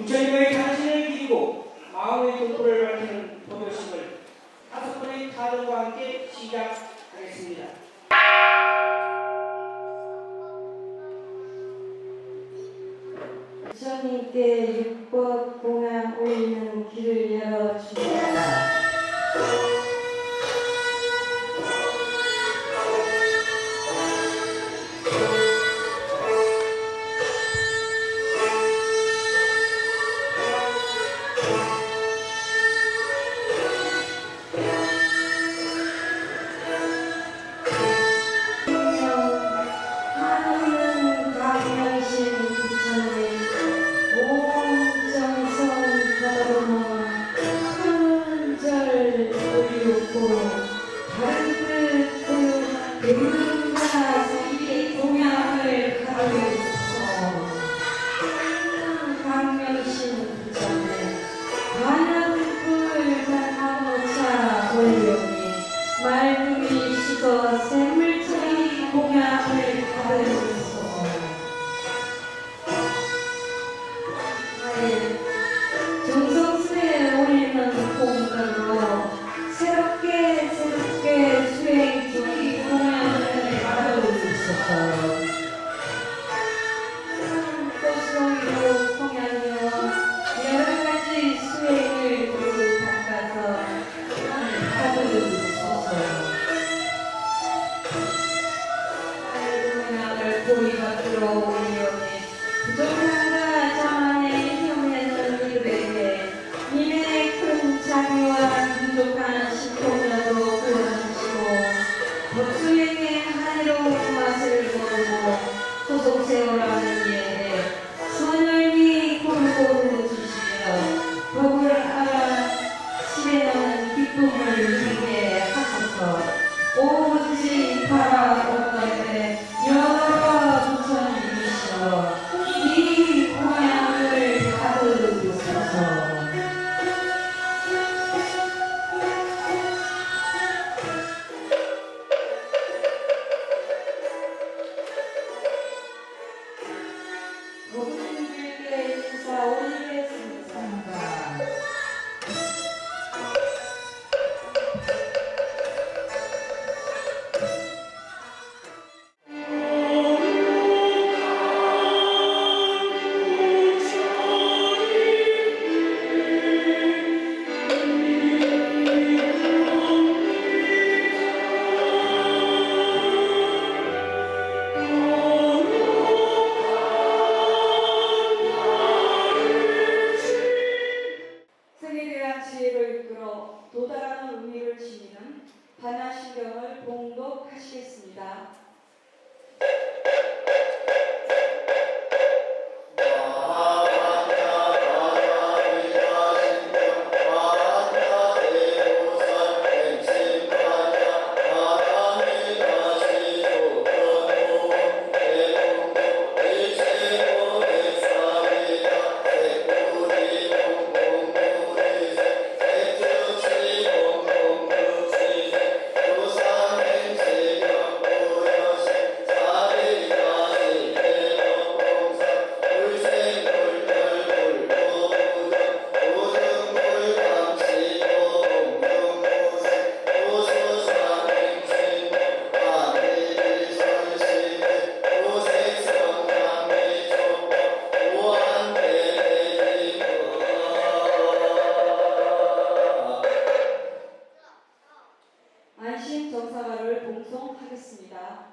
부처님의 탄신을 기리고 마음의 동포를 밝히는 도교식을 5번의 타전과 함께 시작하겠습니다. 부처님께 육법 공양 올리는 길을 열어주세요. 정성스레 올리는 공덕으로 새롭게 수행 중인 공양을 받아주소서. 꽃송이로 공양이요 여러가지 수행을 닦아서 받아주소서. 공양을 고리 밖으로 올리오니 부족함과 자만의 혐에는 이르되 님의 큰 자비와 부족한 신통자도 구원하시고 법수행의 한이로운 맛을 모르고 소속 세우라는 이에 선열미 골고루 주시며 법을 알아 실행하는 기쁨을 주게 하소서. 오직 바라옵건대 여러 부처님이시여 이 공양을 받으소서. 고객님들께 인사 올리겠습니다. 승에 대한 지혜를 이끌어 도달하는 의미를 지니는 반야신경을 봉독하시겠습니다. 안심정사가를 봉송하겠습니다.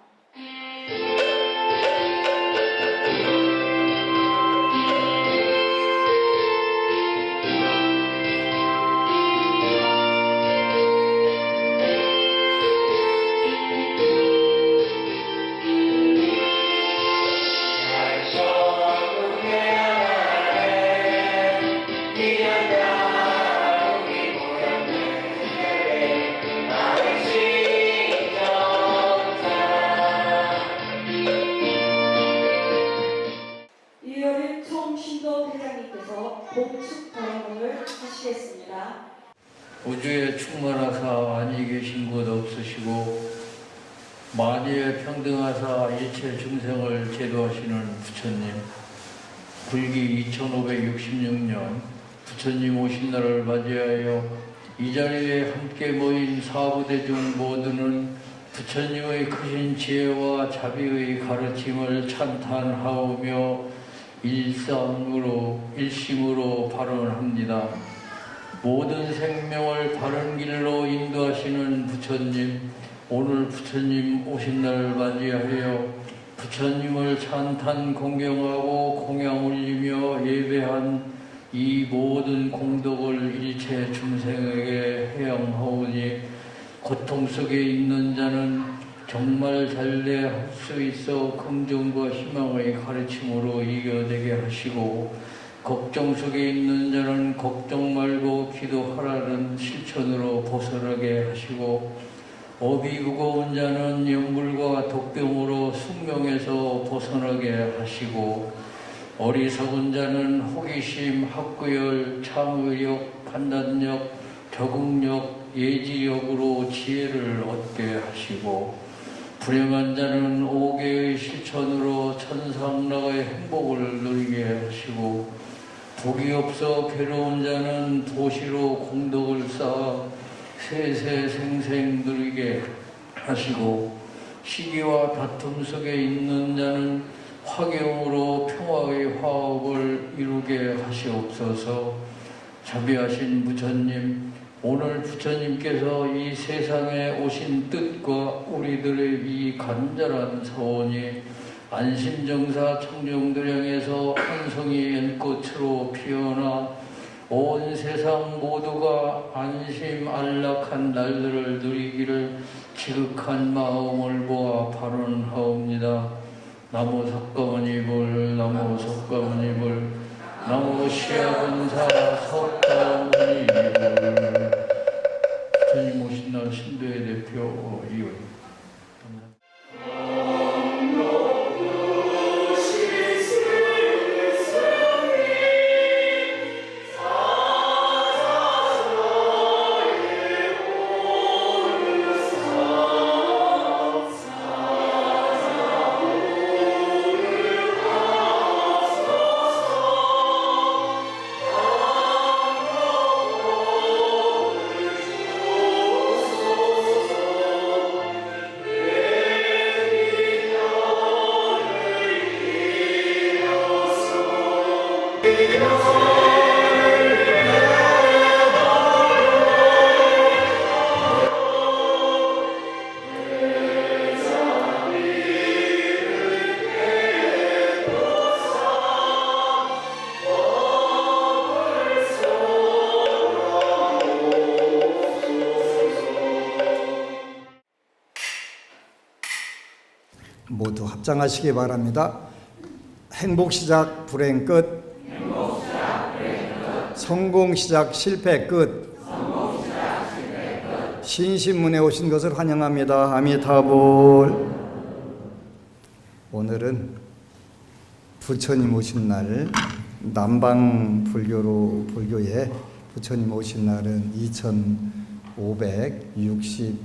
복축 발언을 하시겠습니다. 우주에 충만하사 안이 계신 곳 없으시고 만유에 평등하사 일체 중생을 제도하시는 부처님, 불기 2566년 부처님 오신 날을 맞이하여 이 자리에 함께 모인 사부대중 모두는 부처님의 크신 지혜와 자비의 가르침을 찬탄하오며 일심으로 발언합니다. 모든 생명을 바른 길로 인도하시는 부처님, 오늘 부처님 오신 날을 맞이하여 부처님을 찬탄 공경하고 공양 올리며 예배한 이 모든 공덕을 일체 중생에게 회양하오니 고통 속에 있는 자는 정말 잘돼할 수 있어 긍정과 희망의 가르침으로 이겨내게 하시고, 걱정 속에 있는 자는 걱정 말고 기도하라는 실천으로 벗어나게 하시고, 업이 무거운 자는 연불과 독병으로 숙명에서 벗어나게 하시고, 어리석은 자는 호기심, 학구열, 참의력, 판단력, 적응력, 예지력으로 지혜를 얻게 하시고, 불행한 자는 오개의 실천으로 천상나라의 행복을 누리게 하시고, 복이 없어 괴로운 자는 도시로 공덕을 쌓아 세세생생 누리게 하시고, 시기와 다툼 속에 있는 자는 화경으로 평화의 화업을 이루게 하시옵소서. 자비하신 부처님, 오늘 부처님께서 이 세상에 오신 뜻과 우리들의 이 간절한 서원이 안심정사 청정도량에서 한 송이 연꽃으로 피어나 온 세상 모두가 안심 안락한 날들을 누리기를 지극한 마음을 모아 발언하옵니다. 나무 석가모니불, 나무 석가모니불, 나무 시아본사 석가모니불. 부처님 오신 날 신도의 대표 이효. 모두 합장하시기 바랍니다. 행복 시작, 불행 끝. 성공 시작, 실패 끝. 신신문에 오신 것을 환영합니다. 아미타불. 오늘은 부처님 오신 날, 남방 불교에 부처님 오신 날은 2560,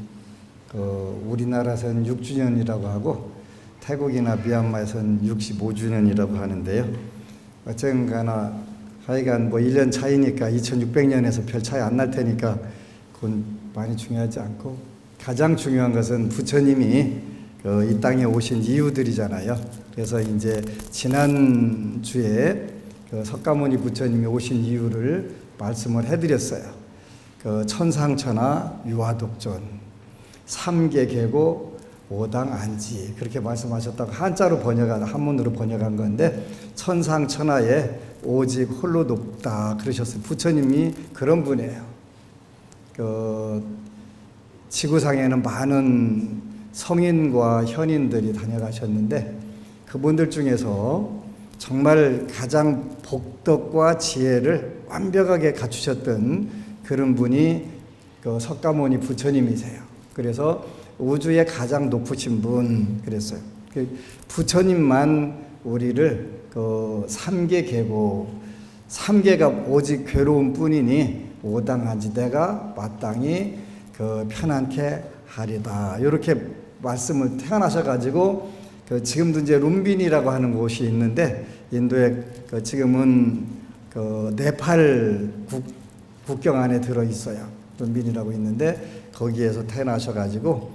우리나라에서는 6주년이라고 하고 태국이나 미얀마에서는 65주년이라고 하는데요. 어쨌거나 하여간 1년 차이니까 2600년에서 별 차이 안 날 테니까 그건 많이 중요하지 않고, 가장 중요한 것은 부처님이 이 땅에 오신 이유들이잖아요. 그래서 이제 지난주에 석가모니 부처님이 오신 이유를 말씀을 해드렸어요. 천상천하 유화독존, 삼계계고 오당안지, 그렇게 말씀하셨다고 한자로 한문으로 번역한 건데, 천상천하에 오직 홀로 높다 그러셨어요. 부처님이 그런 분이에요. 지구상에는 많은 성인과 현인들이 다녀가셨는데, 그분들 중에서 정말 가장 복덕과 지혜를 완벽하게 갖추셨던 그런 분이 석가모니 부처님이세요. 그래서 우주의 가장 높으신 분 그랬어요. 부처님만 우리를 삼계계고, 삼계가 오직 괴로운 뿐이니 오당한지 내가 마땅히 편안케 하리다, 이렇게 말씀을 태어나셔가지고 지금도 이제 룸빈이라고 하는 곳이 있는데, 인도에 지금은 네팔 국경 안에 들어 있어요. 룬빈이라고 있는데 거기에서 태어나셔가지고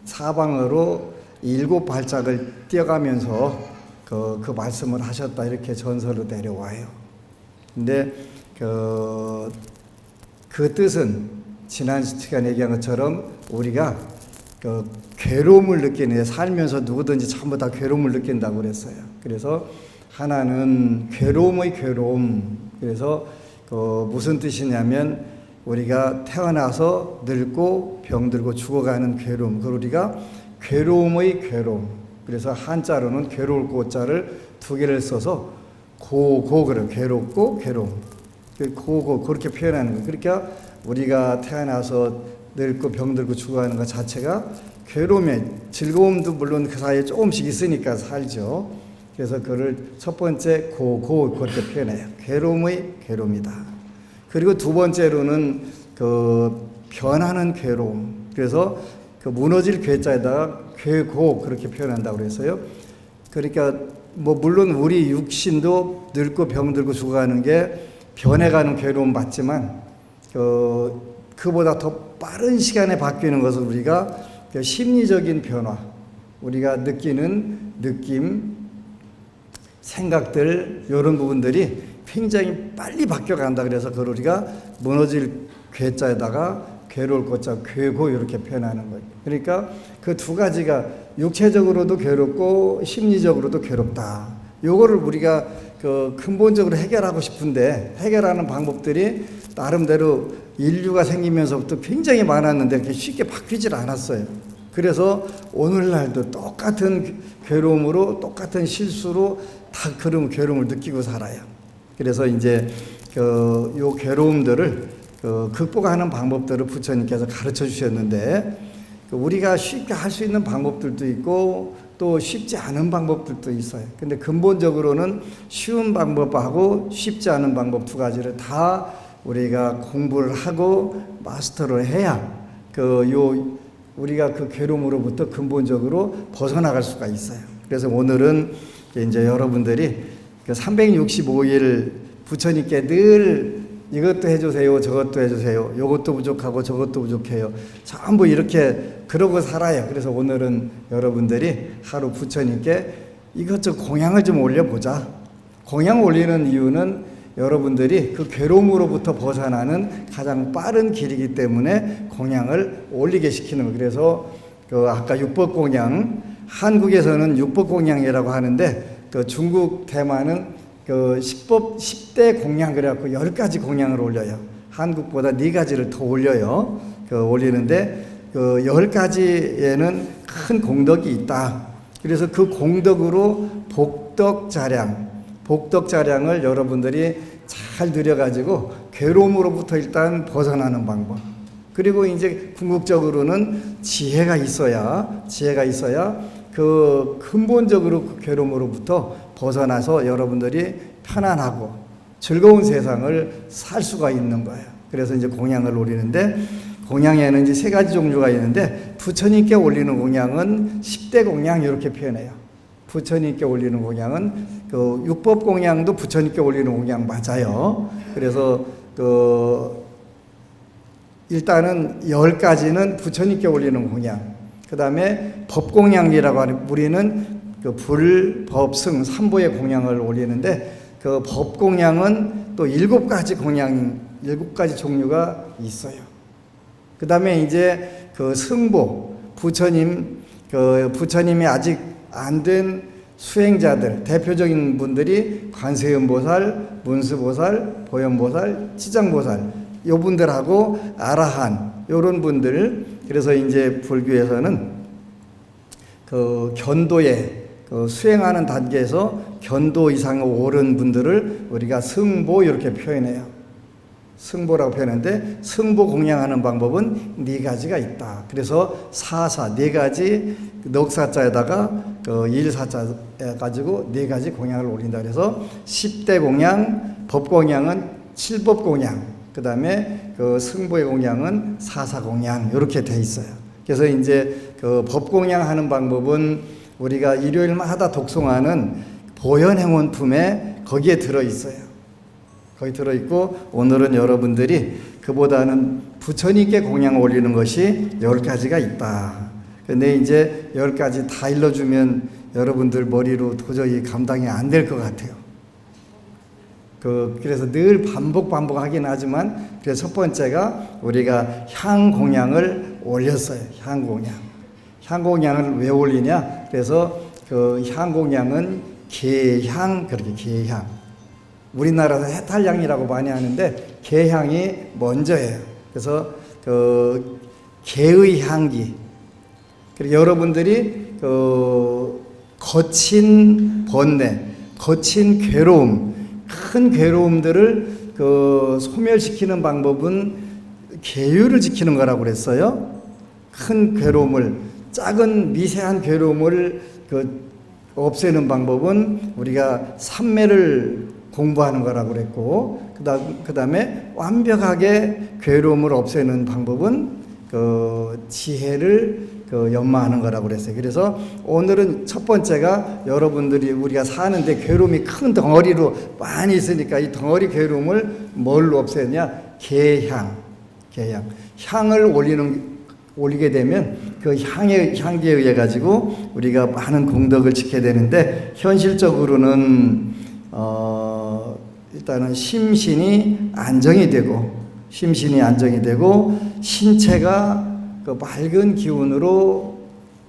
사방으로 7발짝을 뛰어가면서 그 말씀을 하셨다 이렇게 전설로 내려와요. 근데 그 뜻은 지난 시간에 얘기한 것처럼 우리가 괴로움을 느끼는, 살면서 누구든지 전부 다 괴로움을 느낀다고 그랬어요. 그래서 하나는 괴로움의 괴로움. 그래서 무슨 뜻이냐면 우리가 태어나서 늙고 병들고 죽어가는 괴로움. 그걸 우리가 괴로움의 괴로움. 그래서 한자로는 괴로울 고자를 2개를 써서 그래 괴롭고 괴로움. 그렇게 표현하는 거예요. 그러니까 우리가 태어나서 늙고 병들고 죽어가는 것 자체가 괴로움에, 즐거움도 물론 그 사이에 조금씩 있으니까 살죠. 그래서 그를 첫 번째 그렇게 표현해요. 괴로움의 괴로움이다. 그리고 두 번째로는 변하는 괴로움. 그래서 무너질 괴자에다가 괴고 그렇게 표현한다고 그랬어요. 그러니까 물론 우리 육신도 늙고 병들고 죽어가는 게 변해가는 괴로움 맞지만 그보다 더 빠른 시간에 바뀌는 것을 우리가 심리적인 변화, 우리가 느끼는 느낌, 생각들 이런 부분들이 굉장히 빨리 바뀌어간다. 그래서 그걸 우리가 무너질 괴자에다가 괴로울 것자 괴고 이렇게 표현하는 거예요. 그러니까 그 두 가지가 육체적으로도 괴롭고 심리적으로도 괴롭다. 요거를 우리가 근본적으로 해결하고 싶은데 해결하는 방법들이 나름대로 인류가 생기면서부터 굉장히 많았는데 그렇게 쉽게 바뀌질 않았어요. 그래서 오늘날도 똑같은 괴로움으로 똑같은 실수로 다 그런 괴로움을 느끼고 살아요. 그래서 이제 요 괴로움들을 극복하는 방법들을 부처님께서 가르쳐 주셨는데 우리가 쉽게 할 수 있는 방법들도 있고 또 쉽지 않은 방법들도 있어요. 근데 근본적으로는 쉬운 방법하고 쉽지 않은 방법 2가지를 다 우리가 공부를 하고 마스터를 해야 우리가 그 괴로움으로부터 근본적으로 벗어나갈 수가 있어요. 그래서 오늘은 이제 여러분들이 365일 부처님께 늘 이것도 해주세요, 저것도 해주세요, 이것도 부족하고 저것도 부족해요. 전부 이렇게 그러고 살아요. 그래서 오늘은 여러분들이 하루 부처님께 이것저것 공양을 좀 올려보자. 공양 올리는 이유는 여러분들이 그 괴로움으로부터 벗어나는 가장 빠른 길이기 때문에 공양을 올리게 시키는 거예요. 그래서 아까 육법공양, 한국에서는 육법공양이라고 하는데 중국 대만은 10대 공양 그래갖고 10가지 공양을 올려요. 한국보다 4가지를 더 올려요. 올리는데 10가지에는 큰 공덕이 있다. 그래서 그 공덕으로 복덕자량을 여러분들이 잘 들여가지고 괴로움으로부터 일단 벗어나는 방법. 그리고 이제 궁극적으로는 지혜가 있어야 그 근본적으로 그 괴로움으로부터 벗어나서 여러분들이 편안하고 즐거운 세상을 살 수가 있는 거예요. 그래서 이제 공양을 올리는데 공양에는 이제 3가지 종류가 있는데 부처님께 올리는 공양은 10대 공양 이렇게 표현해요. 부처님께 올리는 공양은 육법 공양도 부처님께 올리는 공양 맞아요. 그래서 일단은 10가지는 부처님께 올리는 공양. 그 다음에 법공양이라고 하는 우리는 불, 법, 승 3보의 공양을 올리는데 그 법공양은 또 7가지 공양, 7가지 종류가 있어요. 그 다음에 이제 승보, 부처님이 아직 안 된 수행자들, 대표적인 분들이 관세음보살, 문수보살, 보현보살, 치장보살, 요 분들하고 아라한, 요런 분들. 그래서 이제 불교에서는 견도에 수행하는 단계에서 견도 이상을 오른 분들을 우리가 승보 이렇게 표현해요. 승보라고 표현하는데 승보 공양하는 방법은 4가지가 있다. 그래서 4가지 넉사자에다가 1사자 가지고 4가지 공양을 올린다. 그래서 10대 공양, 법공양은 7법 공양, 그 다음에 승보의 공양은 4사 공양 이렇게 돼 있어요. 그래서 이제 법공양 하는 방법은 우리가 일요일마다 독송하는 보현행원품에 거기에 들어있어요. 거기 들어있고 오늘은 여러분들이 그보다는 부처님께 공양 올리는 것이 10가지가 있다. 근데 이제 10가지 다 일러주면 여러분들 머리로 도저히 감당이 안 될 것 같아요. 그래서 늘 반복하긴 하지만 그래서 첫 번째가 우리가 향 공양을 올렸어요. 향 공양. 향 공양을 왜 올리냐? 그래서 그 향 공양은 계향, 그렇게 계향. 우리나라에서 해탈향이라고 많이 하는데 계향이 먼저예요. 그래서 그 계의 향기. 그리고 여러분들이 그 거친 번뇌, 거친 괴로움, 큰 괴로움들을 그 소멸시키는 방법은 계율을 지키는 거라고 그랬어요. 큰 괴로움을, 작은 미세한 괴로움을 없애는 방법은 우리가 삼매를 공부하는 거라고 그랬고, 그 다음에 완벽하게 괴로움을 없애는 방법은 지혜를 연마하는 거라고 그랬어요. 그래서 오늘은 첫 번째가 여러분들이 우리가 사는데 괴로움이 큰 덩어리로 많이 있으니까 이 덩어리 괴로움을 뭘로 없애냐? 계향. 향을 올리게 되면 그 향기에 의해 가지고 우리가 많은功德을 지켜야 되는데 현실적으로는 일단은 심신이 안정이 되고 신체가 그 맑은 기운으로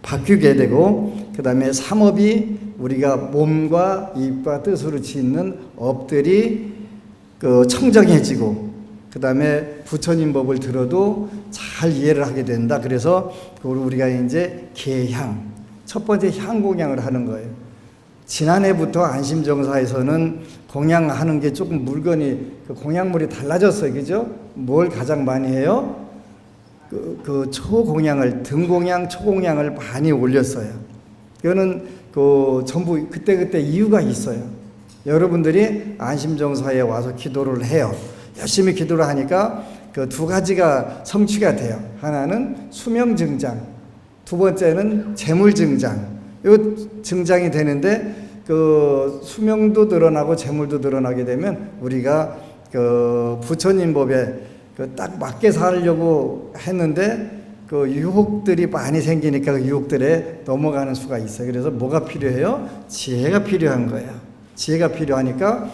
바뀌게 되고 그 다음에 삼업이 우리가 몸과 입과 뜻으로 짓는 업들이 청정해지고 그 다음에 부처님 법을 들어도 잘 이해를 하게 된다. 그래서 우리가 이제 계향, 첫 번째 향 공양을 하는 거예요. 지난해부터 안심정사에서는 공양하는 게 조금 물건이 공양물이 달라졌어요. 그죠? 뭘 가장 많이 해요? 초공양을, 등공양, 초공양을 많이 올렸어요. 이거는 전부 그때 이유가 있어요. 여러분들이 안심정사에 와서 기도를 해요. 열심히 기도를 하니까 두 가지가 성취가 돼요. 하나는 수명증장, 두 번째는 재물증장. 이 증장이 되는데 수명도 늘어나고 재물도 늘어나게 되면 우리가 부처님 법에 딱 맞게 살려고 했는데 유혹들이 많이 생기니까 그 유혹들에 넘어가는 수가 있어요. 그래서 뭐가 필요해요? 지혜가 필요한 거예요. 지혜가 필요하니까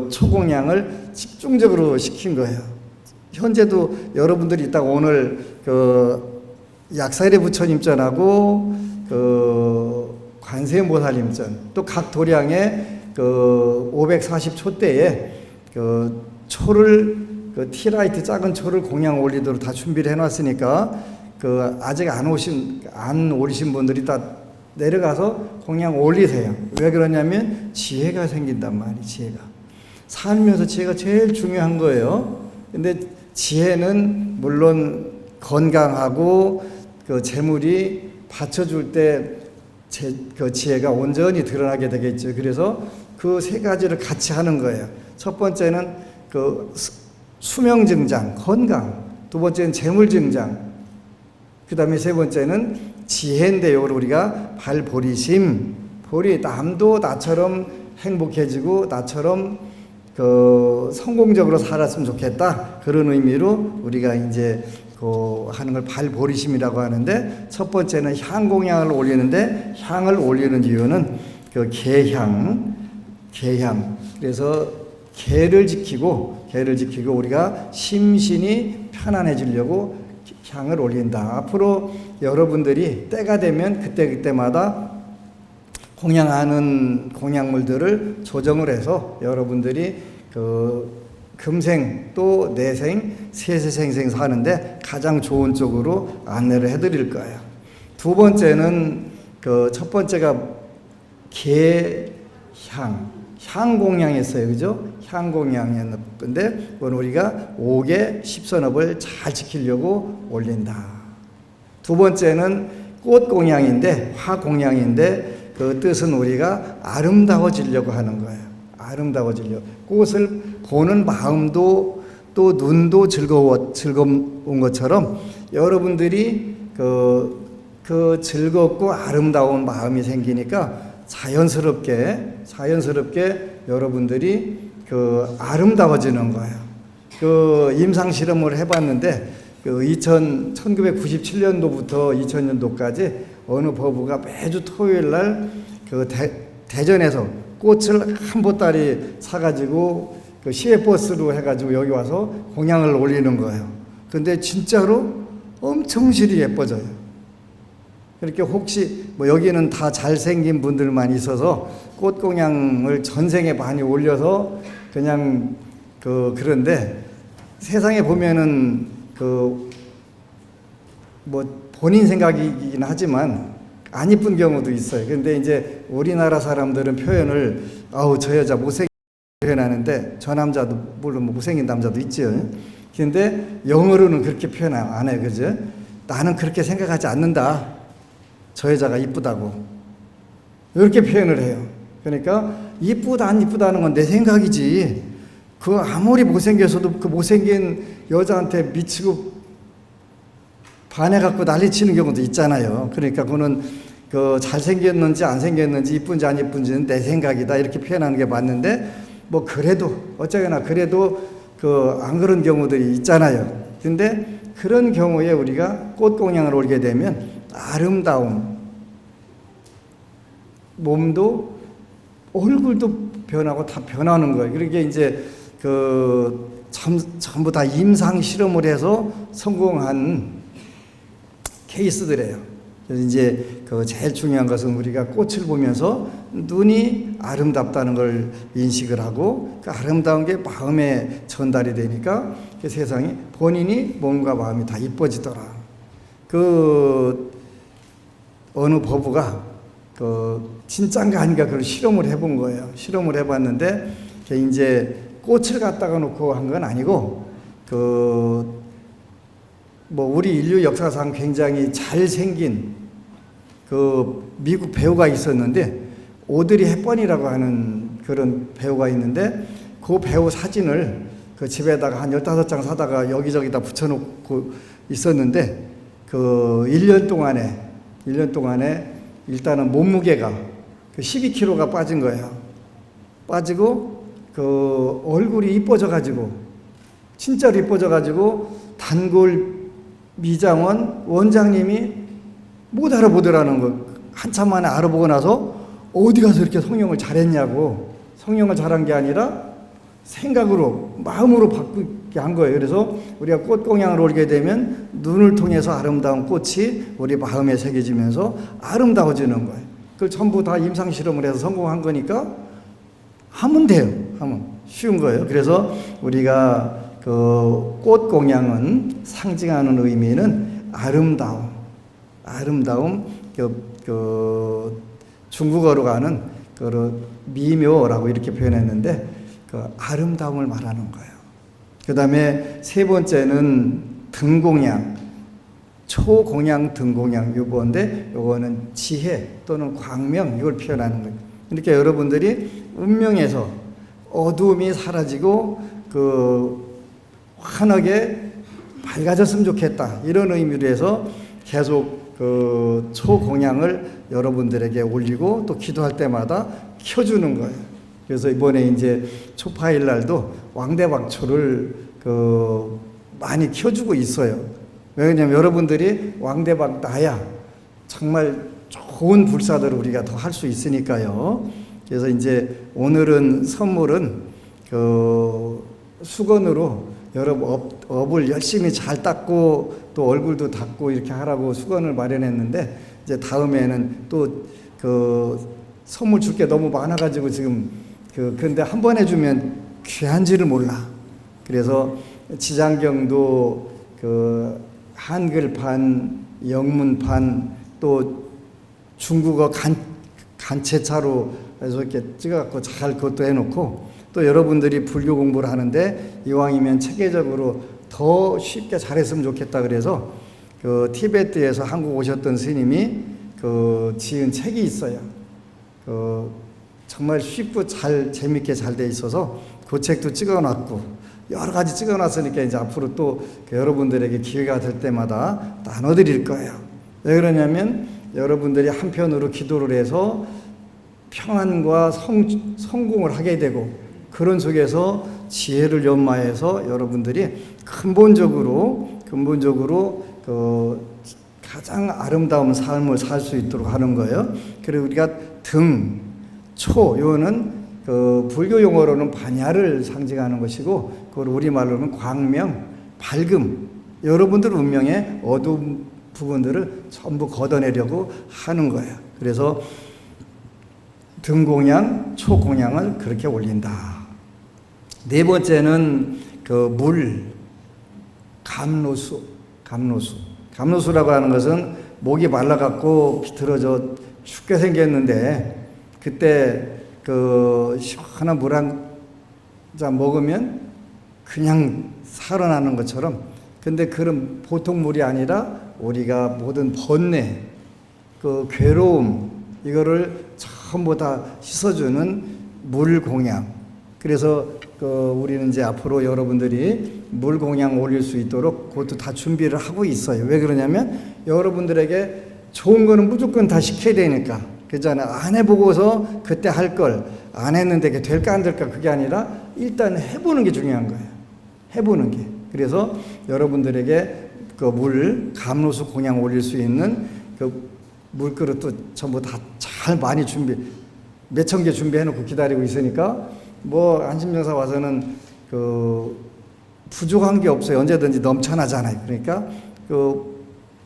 초공양을 집중적으로 시킨 거예요. 현재도 여러분들이 이따가 오늘 약사일의 부처님전하고 관세음보살님전 또 각 도량에 540초 때에 초를 티라이트 작은 초를 공양 올리도록 다 준비를 해놨으니까 아직 안 오리신 분들이 다 내려가서 공양 올리세요. 왜 그러냐면 지혜가 생긴단 말이에요. 지혜가 살면서 지혜가 제일 중요한 거예요. 근데 지혜는 물론 건강하고 재물이 받쳐줄 때 지혜가 온전히 드러나게 되겠죠. 그래서 그 세 가지를 같이 하는 거예요. 첫 번째는 수명 증장, 건강. 두 번째는 재물 증장. 그 다음에 세 번째는 지혜인데요. 우리가 발보리심. 남도 나처럼 행복해지고 나처럼 성공적으로 살았으면 좋겠다. 그런 의미로 우리가 이제 하는 걸 발보리심이라고 하는데, 첫 번째는 향 공양을 올리는데, 향을 올리는 이유는 계향. 그래서 계를 지키고 우리가 심신이 편안해지려고 향을 올린다. 앞으로 여러분들이 때가 되면 그때마다 공양하는 공양물들을 조정을 해서 여러분들이 금생 또 내생 세세생생 사는데 가장 좋은 쪽으로 안내를 해드릴 거예요. 두 번째는 첫 번째가 향공양이었어요. 그죠? 향공양이었는데 그건 우리가 5개 10선업을 잘 지키려고 올린다. 두 번째는 꽃공양인데, 화공양인데 그 뜻은 우리가 아름다워지려고 하는 거예요. 아름다워지려고. 꽃을 보는 마음도 또 눈도 즐거운 것처럼 여러분들이 그 즐겁고 아름다운 마음이 생기니까 자연스럽게 여러분들이 그 아름다워지는 거예요. 그 임상 실험을 해봤는데 그 1997년도부터 2000년도까지 어느 법우가 매주 토요일 날 그 대전에서 꽃을 한 보따리 사가지고 그 시외버스로 해가지고 여기 와서 공양을 올리는 거예요. 근데 진짜로 엄청 실이 예뻐져요. 그렇게 혹시 뭐 여기는 다 잘생긴 분들만 있어서 꽃 공양을 전생에 많이 올려서 그냥 그런데 세상에 보면은 그 뭐 본인 생각이긴 하지만 안 이쁜 경우도 있어요. 근데 이제 우리나라 사람들은 표현을 아우 저 여자 못생긴 표현하는데 저 남자도 물론 뭐 못생긴 남자도 있죠. 근데 영어로는 그렇게 표현 안 해요. 그죠? 나는 그렇게 생각하지 않는다. 저 여자가 이쁘다고. 이렇게 표현을 해요. 그러니까 이쁘다 안 이쁘다는 건 내 생각이지. 그 아무리 못생겨서도 그 못생긴 여자한테 미치고 반해갖고 난리치는 경우도 있잖아요. 그러니까 그거는 그 잘생겼는지 안 생겼는지 이쁜지 안 이쁜지는 내 생각이다 이렇게 표현하는 게 맞는데 뭐 그래도 어쩌거나 그래도 그 안 그런 경우들이 있잖아요. 근데 그런 경우에 우리가 꽃 공양을 올리게 되면 아름다움, 몸도 얼굴도 변하고 다 변하는 거예요. 그러니까 이제 전부 다 임상 실험을 해서 성공한 케이스들이에요. 그래서 이제 제일 중요한 것은 우리가 꽃을 보면서 눈이 아름답다는 걸 인식을 하고 그 아름다운 게 마음에 전달이 되니까 그 세상이 본인이 몸과 마음이 다 이뻐지더라. 어느 법우가 진짠가 아닌가 그런 실험을 해본 거예요. 실험을 해봤는데 이제 꽃을 갖다가 놓고 한 건 아니고 뭐 우리 인류 역사상 굉장히 잘생긴 미국 배우가 있었는데 오드리 헵번이라고 하는 그런 배우가 있는데 그 배우 사진을 그 집에다가 한 15장 사다가 여기저기다 붙여놓고 있었는데 1년 동안에 일단은 몸무게가 12kg가 빠진 거예요. 빠지고 얼굴이 이뻐져가지고 진짜로 이뻐져가지고 단골 미장원 원장님이 못 알아보더라는 거. 한참 만에 알아보고 나서 어디 가서 이렇게 성형을 잘했냐고. 성형을 잘한 게 아니라 생각으로 마음으로 바꾸게 한 거예요. 그래서 우리가 꽃 공양을 올리게 되면 눈을 통해서 아름다운 꽃이 우리 마음에 새겨지면서 아름다워지는 거예요. 그걸 전부 다 임상 실험을 해서 성공한 거니까 하면 돼요. 하면 쉬운 거예요. 그래서 우리가 꽃 공양은 상징하는 의미는 아름다움, 중국어로 가는 미묘라고 이렇게 표현했는데 아름다움을 말하는 거예요. 그 다음에 세 번째는 등공양, 초공양, 등공양 요거는 지혜 또는 광명 이걸 표현하는 거예요. 그러니까 여러분들이 운명에서 어두움이 사라지고 환하게 밝아졌으면 좋겠다 이런 의미로 해서 계속 초공양을 여러분들에게 올리고 또 기도할 때마다 켜주는 거예요. 그래서 이번에 이제 초파일 날도 왕대박초를 많이 켜주고 있어요. 왜냐하면 여러분들이 왕대박 나야 정말 좋은 불사들을 우리가 더 할 수 있으니까요. 그래서 이제 오늘은 선물은 수건으로 여러분 업을 열심히 잘 닦고 또 얼굴도 닦고 이렇게 하라고 수건을 마련했는데 이제 다음에는 또 선물 줄 게 너무 많아가지고 지금 그런데 한 번 해주면 귀한지를 몰라. 그래서 지장경도 한글판, 영문판 또 중국어 간체차로 해서 이렇게 찍어갖고 잘 그것도 해놓고 또 여러분들이 불교 공부를 하는데 이왕이면 체계적으로 더 쉽게 잘했으면 좋겠다 그래서 티베트에서 한국 오셨던 스님이 지은 책이 있어요. 정말 쉽고 재밌게 잘 돼 있어서 그 책도 찍어놨고 여러 가지 찍어놨으니까 이제 앞으로 또 여러분들에게 기회가 될 때마다 나눠드릴 거예요. 왜 그러냐면 여러분들이 한편으로 기도를 해서 평안과 성공을 하게 되고 그런 속에서 지혜를 연마해서 여러분들이 근본적으로 가장 아름다운 삶을 살 수 있도록 하는 거예요. 그리고 우리가 등, 초, 요는 불교 용어로는 반야를 상징하는 것이고 그걸 우리말로는 광명, 밝음, 여러분들 운명의 어두운 부분들을 전부 걷어내려고 하는 거예요. 그래서 등공양, 초공양을 그렇게 올린다. 네 번째는 물, 감로수라고 하는 것은 목이 말라갖고 비틀어져 죽게 생겼는데 그때 시원한 물 한 잔 먹으면 그냥 살아나는 것처럼, 근데 그런 보통 물이 아니라 우리가 모든 번뇌, 괴로움, 이거를 전부 다 씻어주는 물공양. 그래서 우리는 이제 앞으로 여러분들이 물공양 올릴 수 있도록 그것도 다 준비를 하고 있어요. 왜 그러냐면 여러분들에게 좋은 거는 무조건 다 시켜야 되니까. 그잖아요. 안 해보고서 그때 할 걸 안 했는데 그게 될까 안 될까 그게 아니라 일단 해보는 게 중요한 거예요. 해보는 게. 그래서 여러분들에게 감로수 공양 올릴 수 있는 물그릇도 전부 다 잘 많이 몇천 개 준비해 놓고 기다리고 있으니까 안심정사 와서는 부족한 게 없어요. 언제든지 넘쳐나잖아요. 그러니까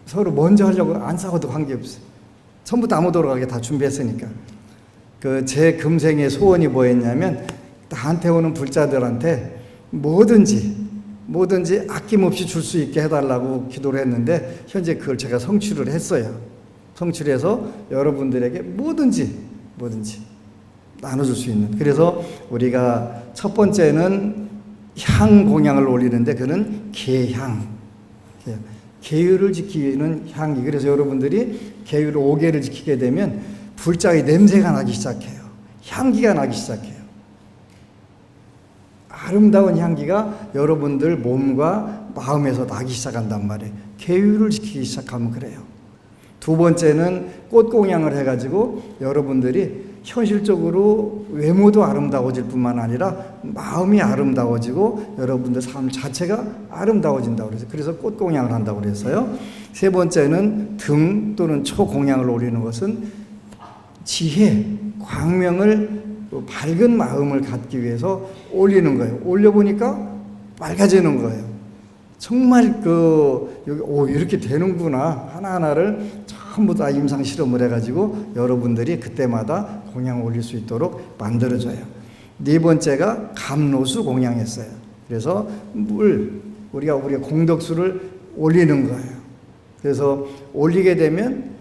서로 먼저 하려고 안 싸워도 관계없어요. 전부 다 못 돌아가게 다 준비했으니까. 제 금생의 소원이 뭐였냐면 나한테 오는 불자들한테 뭐든지 아낌없이 줄 수 있게 해달라고 기도를 했는데 현재 그걸 제가 성취를 했어요. 성취해서 여러분들에게 뭐든지 나눠줄 수 있는. 그래서 우리가 첫 번째는 향 공양을 올리는데 그는 계향, 계율을 지키는 향기. 그래서 여러분들이 계율을 5개를 지키게 되면 불자의 냄새가 나기 시작해요. 향기가 나기 시작해요. 아름다운 향기가 여러분들 몸과 마음에서 나기 시작한단 말이에요. 계율을 지키기 시작하면 그래요. 두 번째는 꽃공양을 해가지고 여러분들이 현실적으로 외모도 아름다워질 뿐만 아니라 마음이 아름다워지고 여러분들 삶 자체가 아름다워진다고 그래서 꽃공양을 한다고 그랬어요. 세 번째는 등 또는 초공양을 올리는 것은 지혜, 광명을 밝은 마음을 갖기 위해서 올리는 거예요. 올려보니까 맑아지는 거예요. 정말 이렇게 되는구나. 하나하나를 전부 다 임상 실험을 해가지고 여러분들이 그때마다 공양을 올릴 수 있도록 만들어줘요. 네 번째가 감로수 공양했어요. 그래서 우리가 공덕수를 올리는 거예요. 그래서 올리게 되면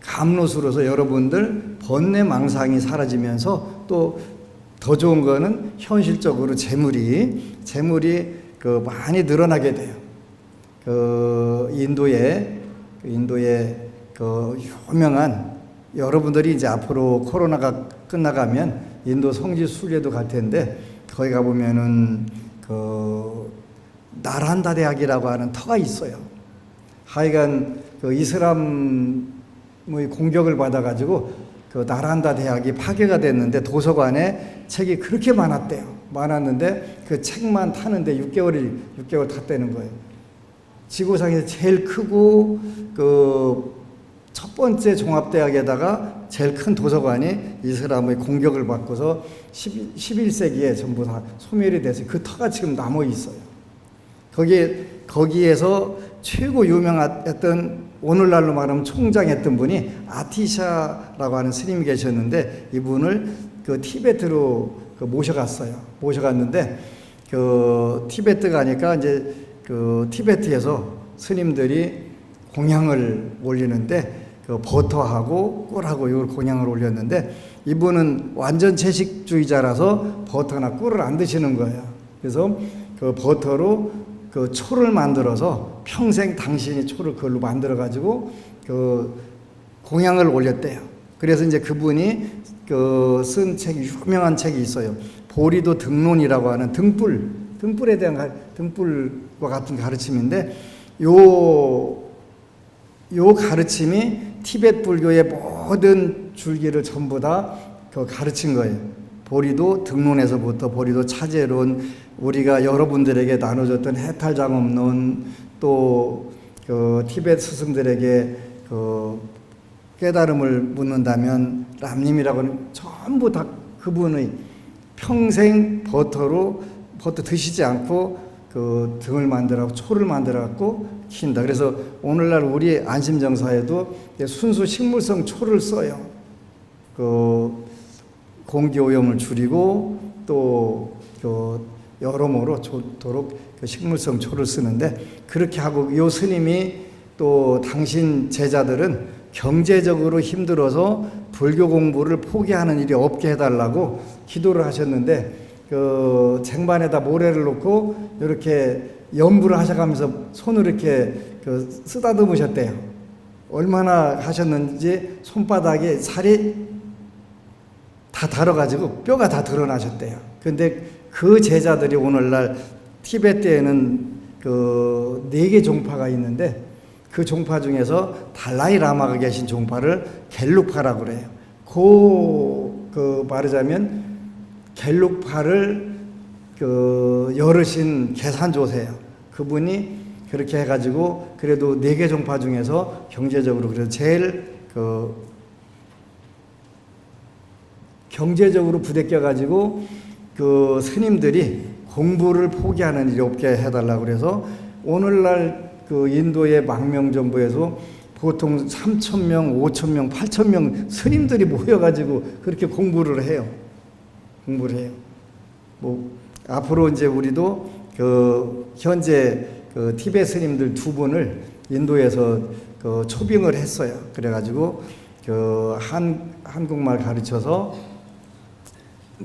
감로수로서 여러분들 번뇌 망상이 사라지면서 또 더 좋은 거는 현실적으로 재물이 많이 늘어나게 돼요. 인도의 유명한, 여러분들이 이제 앞으로 코로나가 끝나가면 인도 성지 순례도 갈 텐데 거기 가보면은 나란다 대학이라고 하는 터가 있어요. 하여간 이슬람의 공격을 받아가지고 나란다 대학이 파괴가 됐는데 도서관에 책이 그렇게 많았는데 그 책만 타는데 6개월 탔다는 거예요. 지구상에서 제일 크고 첫 번째 종합대학에다가 제일 큰 도서관이 이슬람의 공격을 받고서 11세기에 전부 다 소멸이 돼서 그 터가 지금 남아 있어요. 거기에서 최고 유명했던, 오늘날로 말하면 총장했던 분이 아티샤라고 하는 스님이 계셨는데 이분을 티베트로 모셔갔는데 티베트 가니까 이제 티베트에서 스님들이 공양을 올리는데 버터하고 꿀하고 이걸 공양을 올렸는데 이분은 완전 채식주의자라서 버터나 꿀을 안 드시는 거예요. 그래서 버터로 초를 만들어서 평생 당신이 초를 그걸로 만들어 가지고 공양을 올렸대요. 그래서 이제 그분이 쓴 책이, 유명한 책이 있어요. 보리도 등론이라고 하는 등불에 대한 등불과 같은 가르침인데 요 요 가르침이 티베트 불교의 모든 줄기를 전부 다 그 가르친 거예요. 보리도 등론에서부터 보리도 차제론, 우리가 여러분들에게 나눠줬던 해탈장엄론, 또 그 티베트 스승들에게 그 깨달음을 묻는다면 람님이라고는 전부 다 그분의 평생 버터 드시지 않고 그 등을 만들어갖고 초를 만들어갖고 키운다. 그래서 오늘날 우리 안심정사에도 순수 식물성 초를 써요. 그 공기 오염을 줄이고 또 그 여러모로 좋도록 그 식물성 초를 쓰는데, 그렇게 하고 이 스님이 또 당신 제자들은 경제적으로 힘들어서 불교 공부를 포기하는 일이 없게 해달라고 기도를 하셨는데, 그 쟁반에다 모래를 놓고 이렇게 염불을 하셔가면서 손을 이렇게 그 쓰다듬으셨대요. 얼마나 하셨는지 손바닥에 살이 다 달아가지고 뼈가 다 드러나셨대요. 근데 그 제자들이 오늘날 티베트에는 그 4개 종파가 있는데, 그 종파 중에서 달라이 라마가 계신 종파를 갤룩파라고 그래요. 그 말하자면 갤룩파를 그 열으신 계산조세요. 그분이 그렇게 해가지고 그래도 4개 종파 중에서 경제적으로 그래도 제일 그 경제적으로 부대껴가지고 그 스님들이 공부를 포기하는 일이 없게 해달라고 그래서 오늘날 그 인도의 망명정부에서 보통 3,000명, 5,000명, 8,000명 스님들이 모여가지고 그렇게 공부를 해요. 뭐 앞으로 이제 우리도 그 현재 그 티베트 스님들 2분을 인도에서 그 초빙을 했어요. 그래가지고 그 한국말 가르쳐서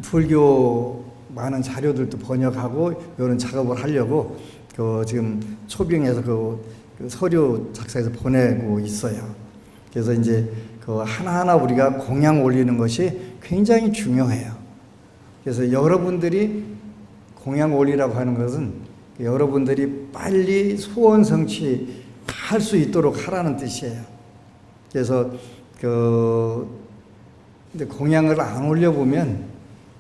불교 많은 자료들도 번역하고 이런 작업을 하려고 그 지금 초빙해서 그 서류 작성해서 보내고 있어요. 그래서 이제 그 하나하나 우리가 공양 올리는 것이 굉장히 중요해요. 그래서 여러분들이 공양 올리라고 하는 것은 여러분들이 빨리 소원 성취할 수 있도록 하라는 뜻이에요. 그래서 근데 공양을 안 올려보면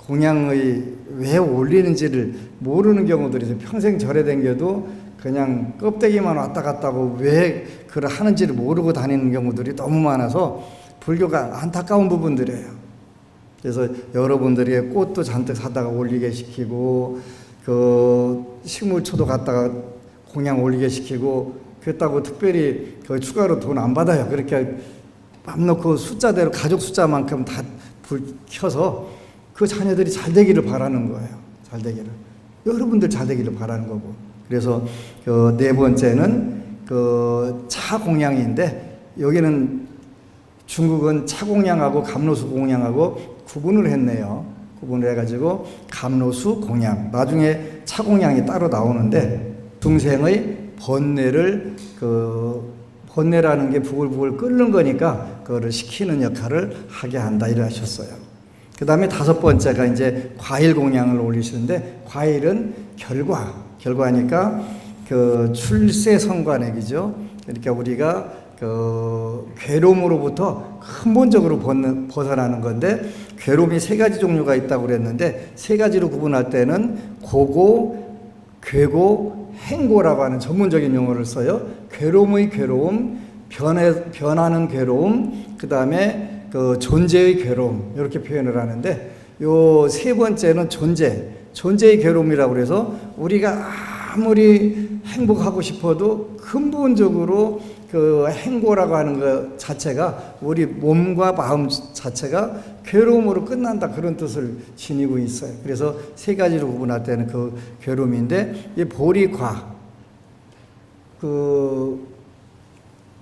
공양의 왜 올리는지를 모르는 경우들이 있어요. 평생 절에 다녀도 그냥 껍데기만 왔다 갔다 하고 왜 그걸 하는지를 모르고 다니는 경우들이 너무 많아서 불교가 안타까운 부분들이에요. 그래서 여러분들이 꽃도 잔뜩 사다가 올리게 시키고 그 식물초도 갖다가 공양 올리게 시키고 그렇다고 특별히 그 추가로 돈 안 받아요. 그렇게 맘 놓고 숫자대로 가족 숫자만큼 다 불 켜서 그 자녀들이 잘 되기를 바라는 거예요. 잘 되기를. 여러분들 잘 되기를 바라는 거고. 그래서 그 4번째는 그 차 공양인데, 여기는 중국은 차 공양하고 감로수 공양하고 구분을 했네요. 구분을 해가지고 감로수 공양. 나중에 차 공양이 따로 나오는데, 중생의 번뇌를 번뇌라는 게 부글부글 끓는 거니까 그거를 식히는 역할을 하게 한다 이러셨어요. 그 다음에 5번째가 이제 과일 공양을 올리시는데, 과일은 결과니까 그 출세성관액이죠. 그러니까 우리가 그 괴로움으로부터 근본적으로 벗어나는 건데, 괴로움이 3가지 종류가 있다고 그랬는데 3가지로 구분할 때는 고고, 괴고, 행고라고 하는 전문적인 용어를 써요. 괴로움의 괴로움, 변하는 괴로움, 그 다음에 그 존재의 괴로움, 이렇게 표현을 하는데, 요 3번째는 존재의 괴로움이라고 그래서 우리가 아무리 행복하고 싶어도 근본적으로 그 행고라고 하는 것 자체가 우리 몸과 마음 자체가 괴로움으로 끝난다, 그런 뜻을 지니고 있어요. 그래서 3가지로 구분할 때는 그 괴로움인데, 이 보리과, 그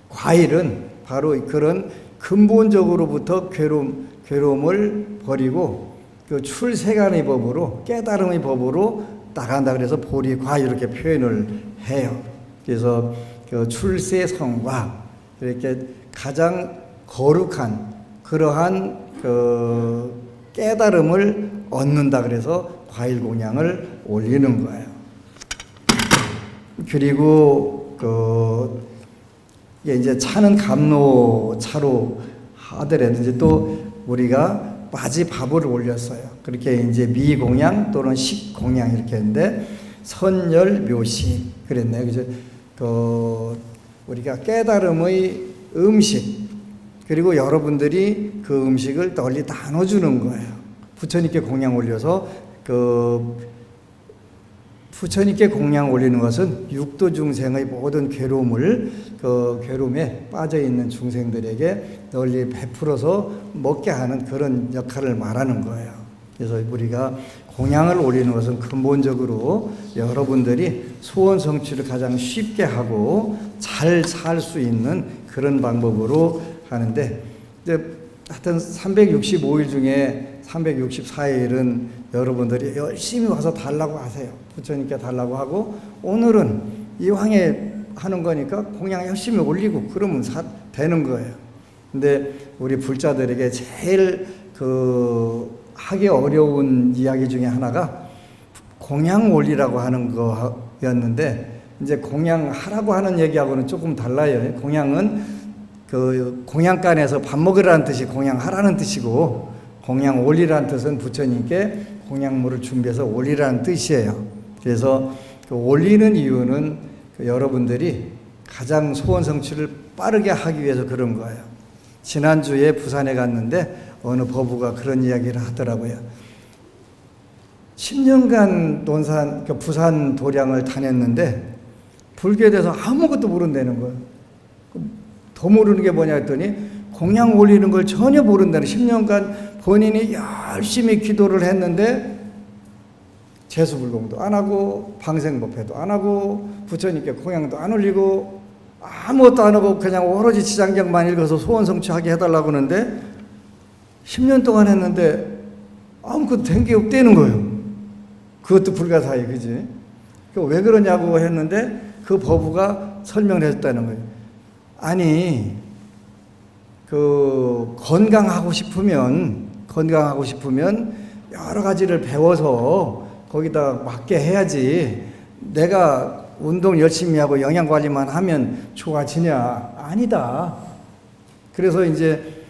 과일은 바로 그런 근본적으로부터 괴로움을 버리고 그 출세간의 법으로, 깨달음의 법으로 나간다. 그래서 보리과 이렇게 표현을 해요. 그래서 그 출세성과 이렇게 가장 거룩한 그러한 그 깨달음을 얻는다. 그래서 과일 공양을 올리는 거예요. 그리고 그 이게 이제 차는 감로차로 하더라도 이제 또 우리가 마지밥을 올렸어요. 그렇게 이제 미공양 또는 식공양 이렇게 했는데 선열 묘식 그랬네요. 그죠? 우리가 깨달음의 음식 그리고 여러분들이 그 음식을 널리 나눠주는 거예요. 부처님께 공양 올려서 부처님께 공양 올리는 것은 육도 중생의 모든 괴로움을 괴로움에 빠져 있는 중생들에게 널리 베풀어서 먹게 하는 그런 역할을 말하는 거예요. 그래서 우리가 공양을 올리는 것은 근본적으로 여러분들이 소원 성취를 가장 쉽게 하고 잘 살 수 있는 그런 방법으로 하는데, 이제 하여튼 365일 중에 364일은 여러분들이 열심히 와서 달라고 하세요. 부처님께 달라고 하고, 오늘은 이왕에 하는 거니까 공양 열심히 올리고 그러면 되는 거예요. 근데 우리 불자들에게 제일 하기 어려운 이야기 중에 하나가 공양 올리라고 하는 거였는데, 이제 공양하라고 하는 얘기하고는 조금 달라요. 공양은 공양간에서 밥 먹으라는 뜻이 공양하라는 뜻이고, 공양 올리라는 뜻은 부처님께 공양물을 준비해서 올리라는 뜻이에요. 그래서 올리는 이유는 여러분들이 가장 소원 성취를 빠르게 하기 위해서 그런 거예요. 지난주에 부산에 갔는데 어느 법우가 그런 이야기를 하더라고요. 10년간 부산 도량을 다녔는데 불교에 대해서 아무것도 모른다는 거예요. 더 모르는 게 뭐냐 했더니 공양 올리는 걸 전혀 모른다는, 10년간 본인이 열심히 기도를 했는데 재수불공도 안 하고 방생법회도 안 하고 부처님께 공양도 안 올리고 아무것도 안 하고 그냥 오로지 지장경만 읽어서 소원 성취하게 해달라고 하는데 10년 동안 했는데 아무것도 된 게 없다는 거예요. 그것도 불가사의, 그지? 왜 그러냐고 했는데 그 법우가 설명을 해줬다는 거예요. 아니, 건강하고 싶으면 여러 가지를 배워서 거기다 맞게 해야지, 내가 운동 열심히 하고 영양 관리만 하면 좋아지냐? 아니다. 그래서 이제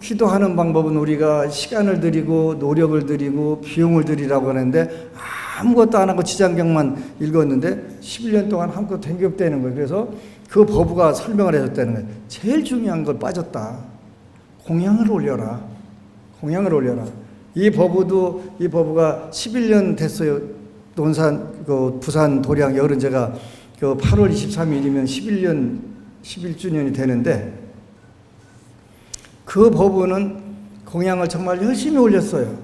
기도하는 방법은 우리가 시간을 들이고 노력을 들이고 비용을 들이라고 하는데 아무것도 안 하고 지장경만 읽었는데 11년 동안 아무것도 된 게 없다는 거예요. 그래서 그 법우가 설명을 해줬다는 거예요. 제일 중요한 걸 빠졌다. 공양을 올려라. 공양을 올려라. 이 법우가 11년 됐어요. 부산 도량 열은 제가 8월 23일이면 11주년이 되는데, 그 법우는 공양을 정말 열심히 올렸어요.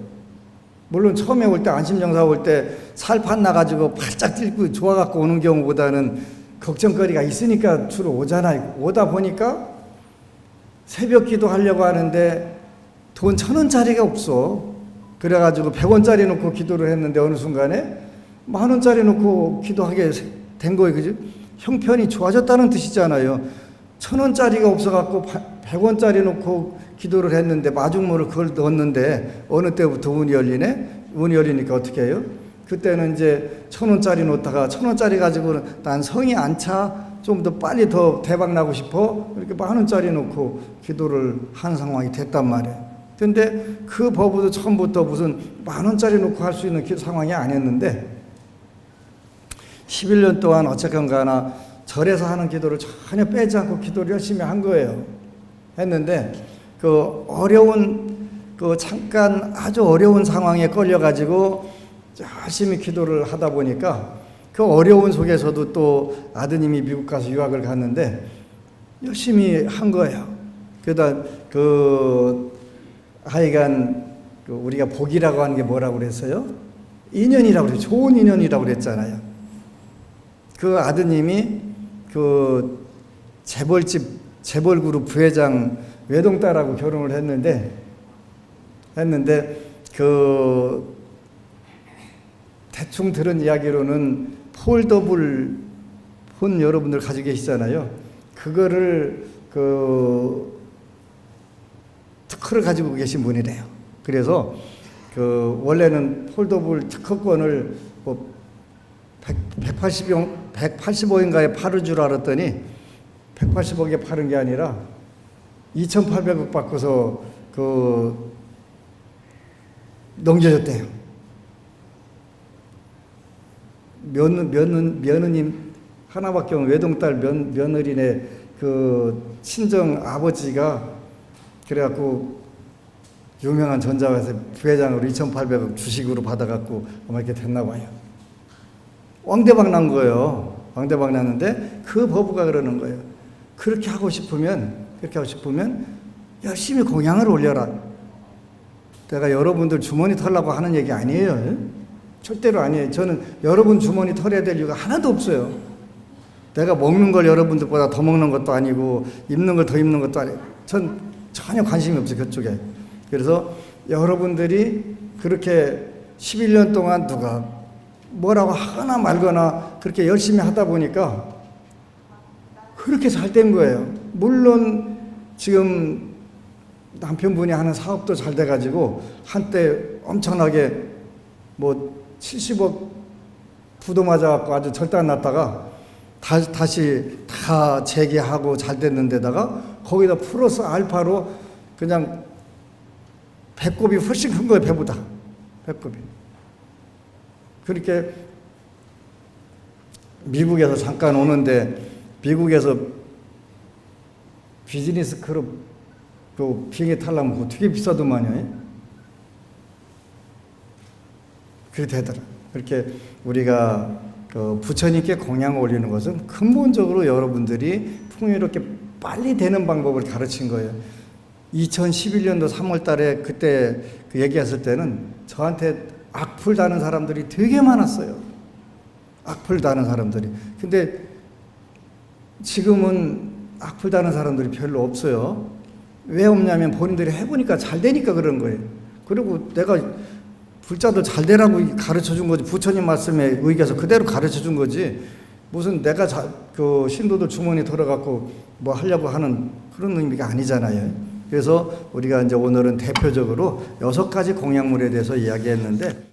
물론 처음에 올 때 안심정사 올 때 살판 나가지고 팔짝 뛰고 좋아갖고 오는 경우보다는 걱정거리가 있으니까 주로 오잖아요. 오다 보니까 새벽 기도 하려고 하는데 돈 1,000원짜리가 없어. 그래가지고 100원짜리 놓고 기도를 했는데 어느 순간에 10,000원짜리 놓고 기도하게 된 거예요. 그죠? 형편이 좋아졌다는 뜻이잖아요. 1,000원짜리가 없어갖고 100원짜리 놓고 기도를 했는데 마중물을 그걸 넣었는데 어느 때부터 운이 열리네? 운이 열리니까 어떻게 해요? 그때는 이제 1,000원짜리 놓다가 1,000원짜리 가지고는 난 성이 안 차, 좀 더 빨리 더 대박 나고 싶어, 이렇게 10,000원짜리 놓고 기도를 한 상황이 됐단 말이에요. 근데 그 법우도 처음부터 무슨 10,000원짜리 놓고 할 수 있는 상황이 아니었는데 11년 동안 어쨌건 가나 절에서 하는 기도를 전혀 빼지 않고 기도를 열심히 한 거예요. 했는데 잠깐 아주 어려운 상황에 걸려가지고 열심히 기도를 하다 보니까 그 어려운 속에서도 또 아드님이 미국 가서 유학을 갔는데 열심히 한 거예요. 그러다 하여간 우리가 복이라고 하는 게 뭐라고 그랬어요? 인연이라고 그랬어요. 좋은 인연이라고 그랬잖아요. 그 아드님이 재벌그룹 부회장 외동딸하고 결혼을 했는데 대충 들은 이야기로는 폴더블 폰 여러분들 가지고 계시잖아요. 그거를 특허를 가지고 계신 분이래요. 그래서 원래는 폴더블 특허권을 185인가에 팔을 줄 알았더니 180억에 파는 게 아니라 2,800억 받고서 넘겨줬대요. 며느님 하나밖에 없는 외동딸 며느리네 그 친정 아버지가 그래갖고 유명한 전자회사 부회장으로 2,800억 주식으로 받아갖고 아마 이렇게 됐나 봐요. 왕대박 난 거예요. 왕대박 났는데 그 법우가 그러는 거예요. 그렇게 하고 싶으면 열심히 공양을 올려라. 내가 여러분들 주머니 털라고 하는 얘기 아니에요. 절대로 아니에요. 저는 여러분 주머니 털어야 될 이유가 하나도 없어요. 내가 먹는 걸 여러분들보다 더 먹는 것도 아니고 입는 걸 더 입는 것도 아니고 전 전혀 관심이 없어요. 그쪽에. 그래서 여러분들이 그렇게 11년 동안 누가 뭐라고 하거나 말거나 그렇게 열심히 하다 보니까 그렇게 잘 된 거예요. 물론 지금 남편분이 하는 사업도 잘 돼가지고 한때 엄청나게 뭐 70억 부도 맞아갖고 아주 절단 났다가 다시 다 재개하고 잘 됐는데다가 거기다 플러스 알파로 그냥 배꼽이 훨씬 큰 거예요. 배보다. 배꼽이. 그렇게 미국에서 잠깐 오는데 미국에서 비즈니스 클럽 그 비행기 타려면 그거 되게 비싸더만요. 그렇게 되더라. 그렇게 우리가 그 부처님께 공양을 올리는 것은 근본적으로 여러분들이 풍요롭게 빨리 되는 방법을 가르친 거예요. 2011년도 3월 달에 그때 그 얘기했을 때는 저한테 악플 다는 사람들이 되게 많았어요. 악플 다는 사람들이. 근데 지금은 악플 다는 사람들이 별로 없어요. 왜 없냐면 본인들이 해보니까 잘 되니까 그런 거예요. 그리고 내가 불자도 잘 되라고 가르쳐 준 거지. 부처님 말씀에 의기해서 그대로 가르쳐 준 거지. 무슨 내가 그 신도들 주머니 털어갖고 뭐 하려고 하는 그런 의미가 아니잖아요. 그래서 우리가 이제 오늘은 대표적으로 6가지 공약물에 대해서 이야기했는데